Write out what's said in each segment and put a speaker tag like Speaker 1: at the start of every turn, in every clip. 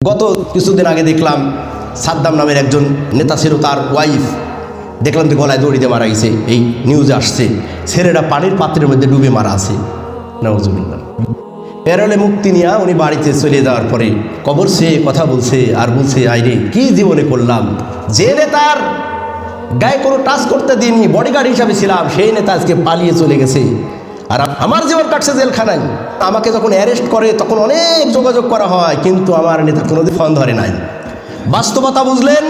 Speaker 1: গত কিছুদিন আগে দেখলাম সাদ্দাম নামের একজন নেতা ছিল, তার ওয়াইফ দেখলাম যে গলায় দড়ি দিয়ে মারা গেছে। এই নিউজে আসছে ছেলেরা পানির পাত্রের মধ্যে ডুবে মারা আছে। নাউজুবিল্লাহ। প্যারোলে মুক্তি নিয়ে উনি বাড়িতে চলে যাওয়ার পরে কবর সে কথা বলছে আর বলছে, আইরে কি জীবনে করলাম, যে নেতার গায়ে কোনো টাচ করতে দিইনি, বডিগার্ড হিসাবে ছিলাম, সেই নেতা আজকে পালিয়ে চলে গেছে আর আমার জীবন কাটছে জেলখানায়। আমাকে যখন অ্যারেস্ট করে তখন অনেক যোগাযোগ করা হয়, কিন্তু আমার নেতা কোনোদিন ফোন ধরে নাই। বাস্তবতা বুঝলেন?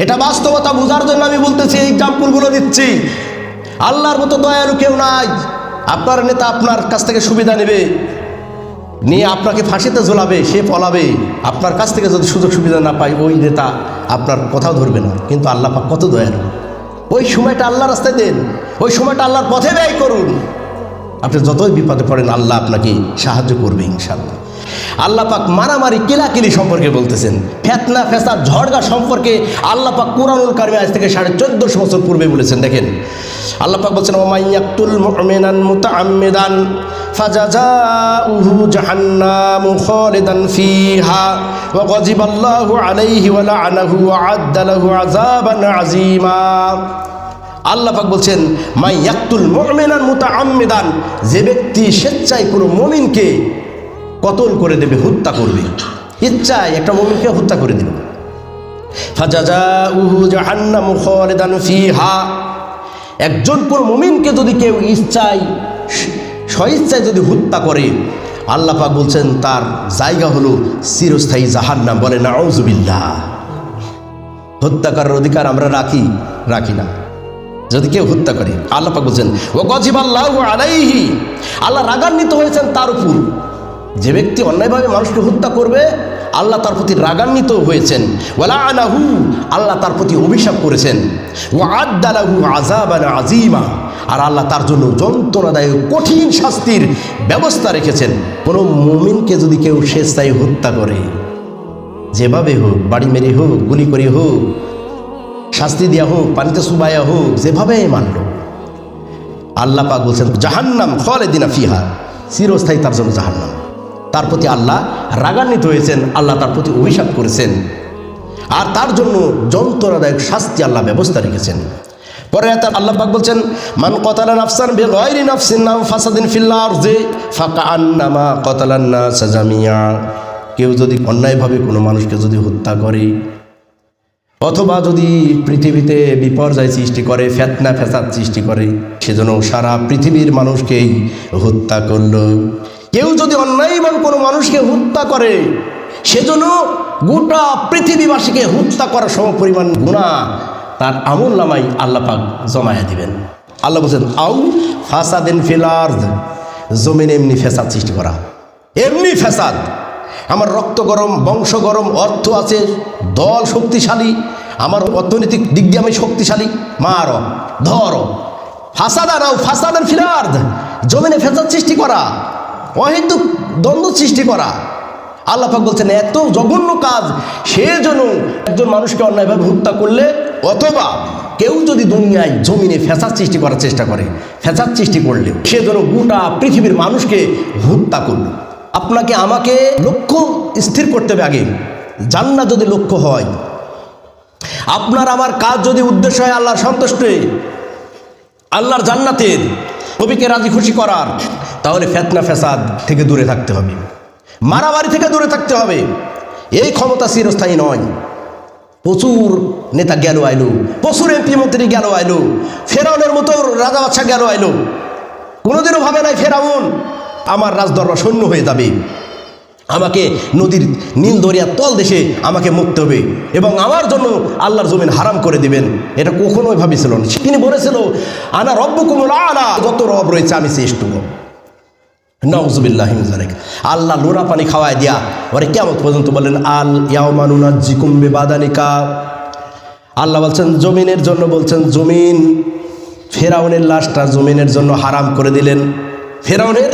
Speaker 1: এটা বাস্তবতা বোঝার জন্য আমি বলতেছি, এই এক্সাম্পলগুলো দিচ্ছি। আল্লাহর মতো দয়ালু কেউ নাই। আপনার নেতা আপনার কাছ থেকে সুবিধা নেবে, নিয়ে আপনাকে ফাঁসিতে ঝোলাবে, সে পলাবে। আপনার কাছ থেকে যদি সুযোগ সুবিধা না পায়, ওই নেতা আপনার কথাও ধরবে না। কিন্তু আল্লাহ পাক কত দয়ালু, ওই সময়টা আল্লাহ রাস্তায় দেন, ওই সময়টা আল্লাহর পথে ব্যয় করুন। আপনি যতই বিপদে পড়েন আল্লাহ আপনাকে সাহায্য করবে ইনশাআল্লাহ। আল্লাহ পাক মারামারি কিলাকিলি সম্পর্কে বলতেছেন, ফেতনা ফেসাদ ঝড়গা সম্পর্কে আল্লাহ পাক কুরআনুল কারিমে আজ থেকে 1450 বছর পূর্বে বলেছেন। দেখেন আল্লাহ পাক বলছেন, ওয়া মাইয়াকতুল মুমিনান মুতাআম্মিদান ফাজাযাউহু জাহান্নামু খালিদান ফিহা ওয়া গাযিবাল্লাহু আলাইহি ওয়া লা'নাহু ওয়া আ'আদ্দা লাহু আযাবান আযীমা। আল্লাহ পাক বলছেন, মাইয়াকতুল মুমিনান মুতাআম্মিদান, যে ব্যক্তি স্বেচ্ছায় কোনো মুমিনকে কতল করে দেবে, হত্যা করবে, ইচ্ছায় একটা মুমিনকে হত্যা করে দেবে, ফাজাযাউহু জাহান্নামু খালিদান ফিহা, একজন কোন মুমিনকে যদি কেউ ইচ্ছায় স্বইচ্ছায় যদি হত্যা করে, আল্লাহ পাক বলছেন তার জায়গা হলো চিরস্থায়ী জাহান্নাম। বলে নাউজুবিল্লাহ। হত্যা করার অধিকার আমরা রাখি না। যদি কেউ হত্যা করে, আল্লাহ পাক বলছেন ওয়া গাযিবাল্লাহু আলাইহি, আল্লাহ রাগান্বিত হয়েছেন তার উপর। যে ব্যক্তি অন্যায়ভাবে মানুষকে হত্যা করবে, আল্লাহ তার প্রতি রাগান্বিত হয়েছেন। ওয়া লা'নাহু, আল্লাহ তার প্রতি অভিশাপ করেছেন। ওয়া আ'আদ্দা লাহু আযাবান আযীমা, আর আল্লাহ তার জন্য যন্ত্রণাদায়ক কঠিন শাস্তির ব্যবস্থা রেখেছেন। কোনো মুমিনকে যদি কেউ স্বেচ্ছায় হত্যা করে, যেভাবে হোক, বাড়ি মেরে হোক, গুলি করে হোক, শাস্তি দেওয়া হোক, পানিতে চুবাইয়া হোক, যেভাবে মানল, আল্লাহ পাক বলছেন জাহান্নাম খালিদিনা ফিহা, চিরস্থায়ী তার জন্য জাহান্নাম। তার প্রতি আল্লাহ রাগান্বিত হয়েছেন, আল্লাহ তার প্রতি অভিশাপ করেছেন, আর তার জন্য যন্ত্রণাদায়ক শাস্তি আল্লাহ ব্যবস্থা রেখেছেন। পরে আল্লাহ পাক বলছেন, মান কতালা নাফসান বিগাইরি নাফসিন আও ফাসাদিন ফিল আরদি ফাকান্নামা কতালান নাস জামিয়া, কেউ যদি অন্যায়ভাবে কোনো মানুষকে যদি হত্যা করে, অথবা যদি পৃথিবীতে বিপর্যয় সৃষ্টি করে, ফেতনা ফেসাদ সৃষ্টি করে, সেজন্য সারা পৃথিবীর মানুষকেই হত্যা করলো। কেউ যদি অন্যায়ভাবে কোনো মানুষকে হত্যা করে, সেজন্য গোটা পৃথিবীবাসীকে হত্যা করার সমপরিমাণ গুনাহ তার আমল নামাই আল্লাহ পাক জমায়া দিবেন। আল্লাহ বলছেন আউ ফাসাদিন ফিল আরদ, জমিনে এমনি ফেসাদ সৃষ্টি করা, এমনি ফেসাদ। আমার রক্ত গরম, বংশ গরম, অর্থ আছে, দল শক্তিশালী, আমার অর্থনৈতিক দিক দিয়ে আমি শক্তিশালী, মারো ধরো, ফাসাদা নাও ফাসাদান ফিল আরদ, জমিনে ফেসাদ সৃষ্টি করা, অহেতুক দ্বন্দ্ব সৃষ্টি করা। আল্লাহ পাক বলছেন এত জঘন্য কাজ, সেজন্য একজন মানুষকে অন্যায়ভাবে হত্যা করলে, অথবা কেউ যদি দুনিয়ায় জমিনে ফেসাদ সৃষ্টি করার চেষ্টা করে, ফেসাদ সৃষ্টি করলে, সেজন্য গোটা পৃথিবীর মানুষকে হত্যা করল। আপনাকে আমাকে লক্ষ্য স্থির করতে হবে আগে। জান্নাত যদি লক্ষ্য হয়, আপনার আমার কাজ যদি উদ্দেশ্য হয় আল্লাহর সন্তুষ্টি, আল্লাহর জান্নাতের, নবীকে রাজি খুশি করার, তাহলে ফেতনা ফেসাদ থেকে দূরে থাকতে হবে, মারামারি থেকে দূরে থাকতে হবে। এই ক্ষমতা চিরস্থায়ী নয়। প্রচুর নেতা গেল আইলো, প্রচুর এমপি মন্ত্রী গেল আইলো, ফেরাউনের মতো রাজা বাদশা গেল আইলো, কোনোদিনও ভাবে নাই ফেরাউন আমার রাজদরবার শূন্য হয়ে যাবে, আমাকে নদীর নীল দরিয়ার তল দেশে আমাকে মুক্ত হবে এবং আমার জন্য আল্লাহর জমিন হারাম করে দিবেন। এটা কখনোই ভাবিছিল না। তিনি বলেছিল আনা রব্বুকুমুল আলা, যত রব রয়েছে আমি শ্রেষ্ঠ রব। নাউজুবিল্লাহি মিন যালিক। আল্লাহ লোনা পানি খাওয়ায় দিয়া ওরে কিয়ামত পর্যন্ত বলেন আল ইয়াউমা নুনাজ্জিকুম বিবাদানিকা। আল্লাহ বলছেন জমিনের জন্য, বলছেন জমিন, ফেরাউনের লাশটা জমিনের জন্য হারাম করে দিলেন, ফেরাউনের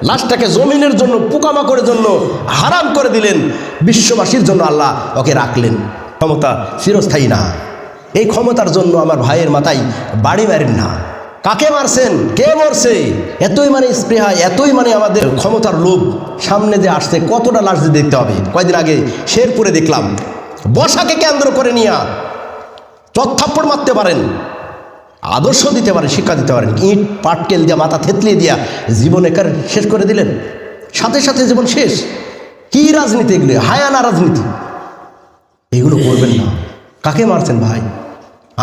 Speaker 1: লাশটাকে জমিনের জন্য, পোকামাকড়ের জন্য হারাম করে দিলেন, বিশ্ববাসীর জন্য আল্লাহ ওকে রাখলেন। ক্ষমতা চিরস্থায়ী না। এই ক্ষমতার জন্য আমার ভাইয়ের মাথায় বাড়ি মারেন না। কাকে মারছেন, কে মরছে, এতই মানে স্পৃহা, এতই মানে আমাদের ক্ষমতার লোভ। সামনে যে আসছে কতটা লাশ দিয়ে দেখতে হবে। কয়েকদিন আগে শেরপুরে দেখলাম বসাকে কেন্দ্র করে নিয়ে চত্থাপ্পড় মারতে পারেন, আদর্শ দিতে পারেন, শিক্ষা দিতে পারেন, ইট পাটকেল দিয়ে মাথা থেতলিয়ে দিয়া জীবন একার শেষ করে দিলেন, সাথে সাথে জীবন শেষ। কি রাজনীতি এগুলো? হায়ানা রাজনীতি। এগুলো করবেন না। কাকে মারছেন ভাই?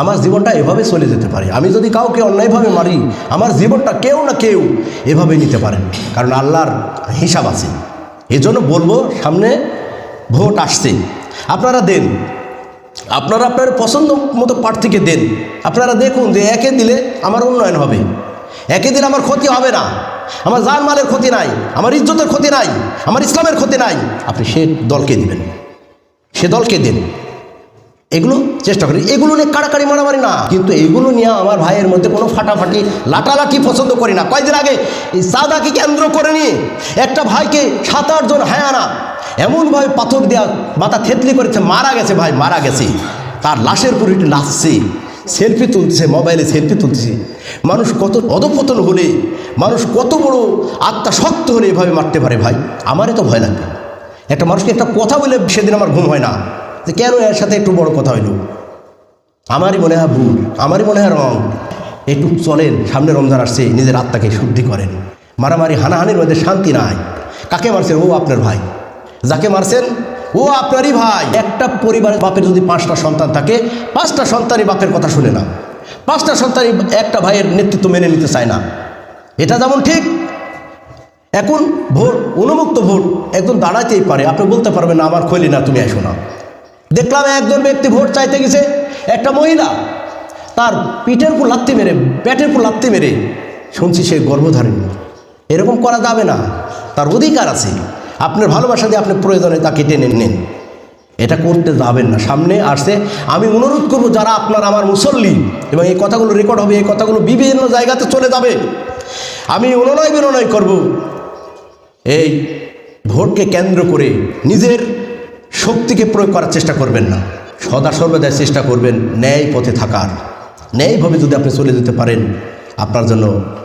Speaker 1: আমার জীবনটা এভাবে চলে যেতে পারে। আমি যদি কাউকে অন্যায়ভাবে মারি, আমার জীবনটা কেউ না কেউ এভাবে নিতে পারেন, কারণ আল্লাহর হিসাব আছে। এই জন্য বলবো, সামনে ভোট আসছে, আপনারা দেন, আপনারা আপনার পছন্দ মতো প্রার্থীকে দেন। আপনারা দেখুন যে একে দিলে আমার উন্নয়ন হবে, একে দিলে আমার ক্ষতি হবে না, আমার জানমালের ক্ষতি নাই, আমার ইজ্জতের ক্ষতি নাই, আমার ইসলামের ক্ষতি নাই। আপনি সে দলকে দিবেন, সে দলকে দেন। এগুলো চেষ্টা করি, এগুলো নিয়ে কাড়াকাড়ি মারামারি না, কিন্তু এগুলো নিয়ে আমার ভাইয়ের মধ্যে কোনো ফাটাফাটি লাটালাটি পছন্দ করি না। কয়েকদিন আগে এই সাদাকে কেন্দ্র করে নিয়ে একটা ভাইকে 7-8 জন হায়ানা এমনভাবে পাথর দেওয়া মাথা থেতলি করেছে, মারা গেছে ভাই, মারা গেছে। তার লাশের উপর একটু নাচছে, সেলফি তুলতেছে, মোবাইলে সেলফি তুলতেছে। মানুষ কত অধপতন হলে, মানুষ কত বড় আত্মা শক্ত হলে এভাবে মারতে পারে ভাই? আমারই তো ভয় লাগবে। একটা মানুষকে একটা কথা বলে সেদিন আমার ঘুম হয় না, যে কেন এর সাথে একটু বড় কথা হইল। আমারই মনে হয় ভুল, আমারই মনে হয় রং। একটু চলেন, সামনে রমজান আসছে, নিজের আত্মাকে শুদ্ধি করেন। মারামারি হানাহানির মধ্যে শান্তি নাই। কাকে মারছেন? ও আপনার ভাই। যাকে মারছেন ও আপনারই ভাই। একটা পরিবারের বাপের যদি 5টা সন্তান থাকে, 5টা সন্তানই বাপের কথা শুনে না, 5টা সন্তানই একটা ভাইয়ের নেতৃত্ব মেনে নিতে চায় না। এটা যেমন ঠিক, এখন ভোট, উন্মুক্ত ভোট, একজন দাঁড়াতেই পারে, আপনি বলতে পারবেন না আমার খৈলি না, তুমি এসো না। দেখলাম একজন ব্যক্তি ভোট চাইতে গেছে, একটা মহিলা তার পিঠের উপর লাত্তি মেরে, পেটের উপর লাত্তি মেরে, শুনছি সে গর্ভধারিণী। এরকম করা যাবে না, তার অধিকার আছে। আপনার ভালোবাসা দিয়ে আপনি প্রয়োজনে তাকে টেনে নেন, এটা করতে যাবেন না। সামনে আসছে, আমি অনুরোধ করব যারা আপনার আমার মুসল্লি, এবং এই কথাগুলো রেকর্ড হবে, এই কথাগুলো বিভিন্ন জায়গাতে চলে যাবে, আমি অনুনয় বিনয় করব, এই ভোটকে কেন্দ্র করে নিজের শক্তিকে প্রয়োগ করার চেষ্টা করবেন না। সদা সর্বদাই চেষ্টা করবেন ন্যায় পথে থাকার। ন্যায়ভাবে যদি আপনি চলে যেতে পারেন, আপনার জন্য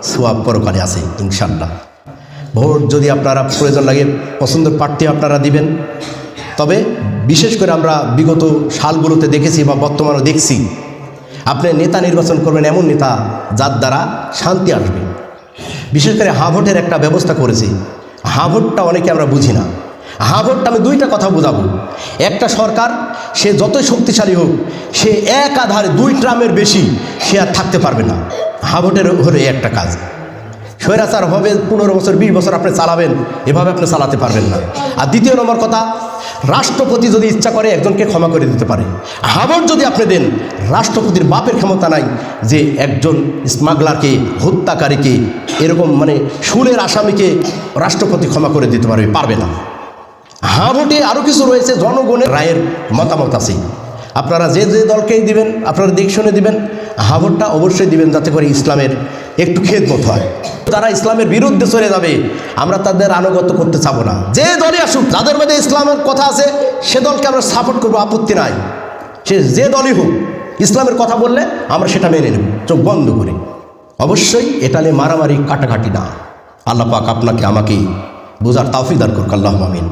Speaker 1: সোয়াব পরকালে আছে ইনশাআল্লাহ। ভোট যদি আপনারা প্রয়োজন লাগে, পছন্দের প্রার্থী আপনারা দিবেন। তবে বিশেষ করে আমরা বিগত সালগুলোতে দেখেছি বা বর্তমানেও দেখছি, আপনি নেতা নির্বাচন করবেন এমন নেতা যার দ্বারা শান্তি আসবে। বিশেষ করে ভোটের একটা ব্যবস্থা করেছি। ভোটটা অনেকে আমরা বুঝি না। ভোটটা আমি 2টা কথা বোঝাবো। একটা সরকার, সে যতই শক্তিশালী হোক, সে এক আধারে 2 ট্রামের বেশি সে আর থাকতে পারবে না। ভোটের হলো এই একটা কাজ। স্বৈরাচার হবে 15 বছর 20 বছর আপনি চালাবেন, এভাবে আপনি চালাতে পারবেন না। আর দ্বিতীয় নম্বর কথা, রাষ্ট্রপতি যদি ইচ্ছা করে একজনকে ক্ষমা করে দিতে পারে। ভোট যদি আপনি দেন, রাষ্ট্রপতির বাপের ক্ষমতা নাই যে একজন স্মাগলারকে, হত্যাকারীকে, এরকম মানে সুরের আসামিকে রাষ্ট্রপতি ক্ষমা করে দিতে পারবে না। ভোটে আরও কিছু রয়েছে, জনগণের রায়ের মতামত আছে। আপনারা যে যে দলকেই দিবেন, আপনারা দেখে শুনে দিবেন। ভোটটা অবশ্যই দিবেন যাতে করে ইসলামের একটু খেদমত হয়। তারা ইসলামের বিরুদ্ধে চলে যাবে, আমরা তাদের আনুগত্য করতে চাবো না। যে দলই আসুক, যাদের মধ্যে ইসলামের কথা আছে, সে দলকে আমরা সাপোর্ট করবো, আপত্তি নাই। সে যে দলই হোক, ইসলামের কথা বললে আমরা সেটা মেনে নেব, চোখ বন্ধ করি। অবশ্যই এটা নিয়ে মারামারি কাটাকাটি না। আল্লাহ পাক আপনাকে আমাকে বোঝার তৌফিক দান করুক। আল্লাহুম্মা আমিন।